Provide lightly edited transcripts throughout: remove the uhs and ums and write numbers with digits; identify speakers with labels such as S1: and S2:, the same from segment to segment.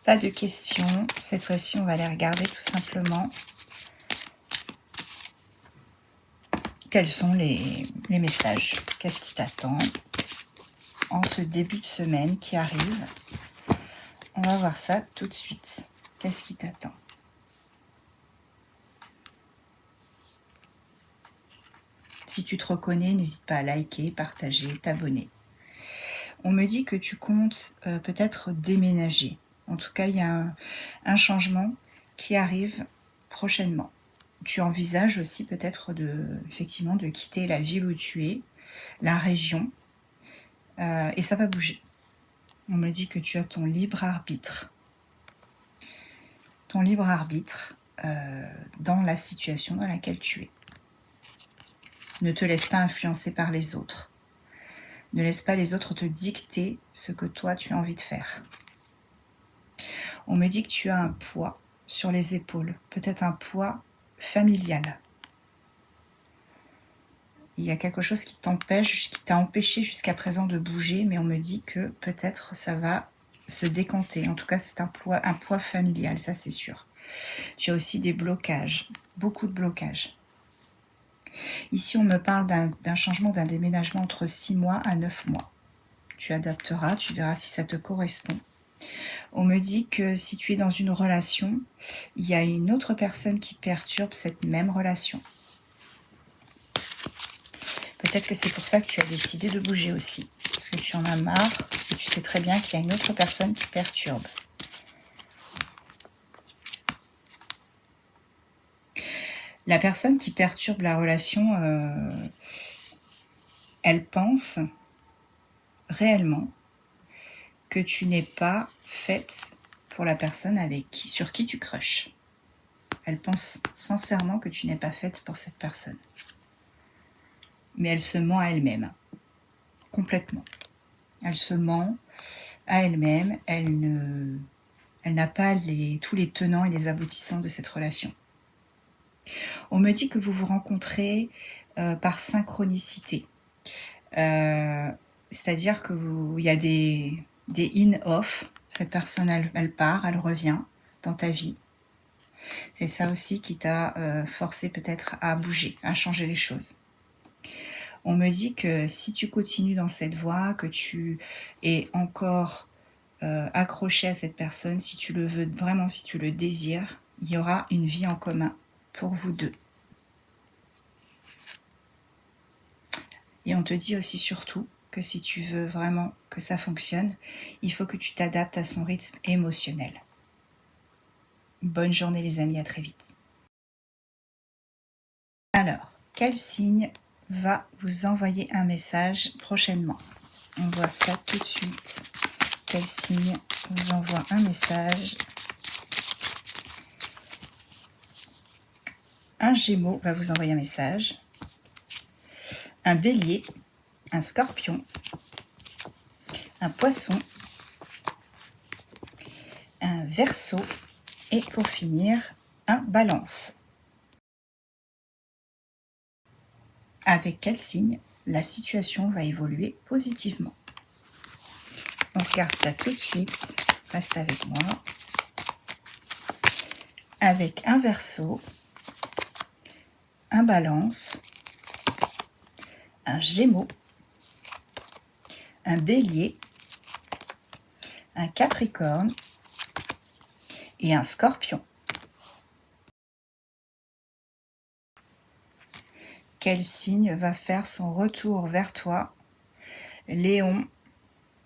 S1: Pas de questions. Cette fois-ci, on va aller regarder tout simplement quels sont les messages. Qu'est-ce qui t'attend en ce début de semaine qui arrive? On va voir ça tout de suite. Qu'est-ce qui t'attend? Si tu te reconnais, n'hésite pas à liker, partager, t'abonner. On me dit que tu comptes peut-être déménager. En tout cas, il y a un changement qui arrive prochainement. Tu envisages aussi peut-être effectivement de quitter la ville où tu es, la région, et ça va bouger. On me dit que tu as ton libre arbitre. Ton libre arbitre dans la situation dans laquelle tu es. Ne te laisse pas influencer par les autres. Ne laisse pas les autres te dicter ce que toi tu as envie de faire. On me dit que tu as un poids sur les épaules, peut-être un poids familial. Il y a quelque chose qui t'a empêché jusqu'à présent de bouger, mais on me dit que peut-être ça va se décanter. En tout cas, c'est un poids familial, ça c'est sûr. Tu as aussi des blocages, beaucoup de blocages. Ici, on me parle d'un changement, d'un déménagement entre 6 mois à 9 mois. Tu adapteras, tu verras si ça te correspond. On me dit que si tu es dans une relation, il y a une autre personne qui perturbe cette même relation. Peut-être que c'est pour ça que tu as décidé de bouger aussi. Parce que tu en as marre et tu sais très bien qu'il y a une autre personne qui perturbe. La personne qui perturbe la relation, elle pense réellement que tu n'es pas faite pour la personne sur qui tu crushes. Elle pense sincèrement que tu n'es pas faite pour cette personne. Mais elle se ment à elle-même, complètement. Elle se ment à elle-même, elle n'a pas tous les tenants et les aboutissants de cette relation. On me dit que vous vous rencontrez par synchronicité. C'est-à-dire qu'il y a des in-off. Cette personne, elle part, elle revient dans ta vie. C'est ça aussi qui t'a forcé peut-être à bouger, à changer les choses. On me dit que si tu continues dans cette voie, que tu es encore accroché à cette personne, si tu le veux vraiment, si tu le désires, il y aura une vie en commun pour vous deux. Et on te dit aussi surtout que si tu veux vraiment que ça fonctionne, il faut que tu t'adaptes à son rythme émotionnel. Bonne journée les amis, à très vite. Alors, quel signe va vous envoyer un message prochainement? On voit ça tout de suite. Quel signe vous envoie un message? Un Gémeaux va vous envoyer un message. Un Bélier, un Scorpion, un Poisson, un Verseau et pour finir, un Balance. Avec quel signe la situation va évoluer positivement? On regarde ça tout de suite. Reste avec moi. Avec un Verseau, un Balance, un Gémeaux, un Bélier, un Capricorne et un Scorpion. Quel signe va faire son retour vers toi? Léon,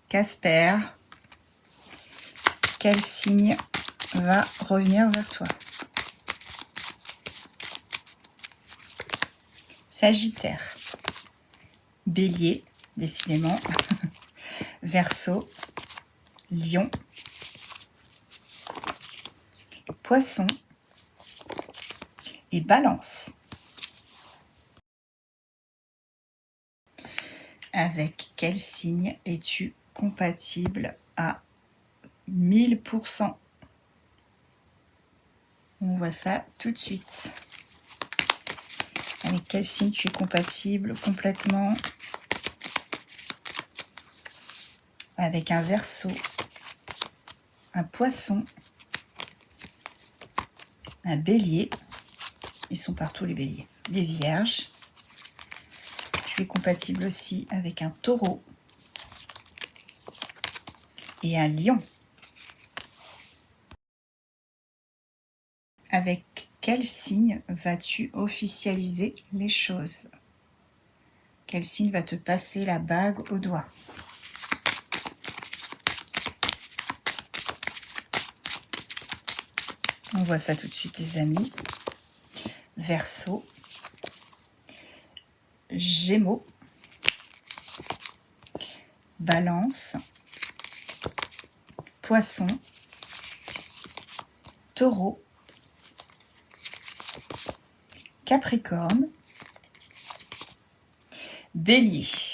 S1: Casper, quel signe va revenir vers toi? Sagittaire, Bélier, décidément, Verseau, Lion, Poisson et Balance. Avec quel signe es-tu compatible à 1000%? On voit ça tout de suite. Avec quel signe tu es compatible complètement? Avec un Verseau, un poisson, un bélier. Ils sont partout les béliers. Les vierges. Tu es compatible aussi avec un taureau et un lion. Avec quel signe vas-tu officialiser les choses? Quel signe va te passer la bague au doigt? On voit ça tout de suite, les amis. Verseau, Gémeaux, Balance, Poisson, Taureau, Capricorne, Bélier.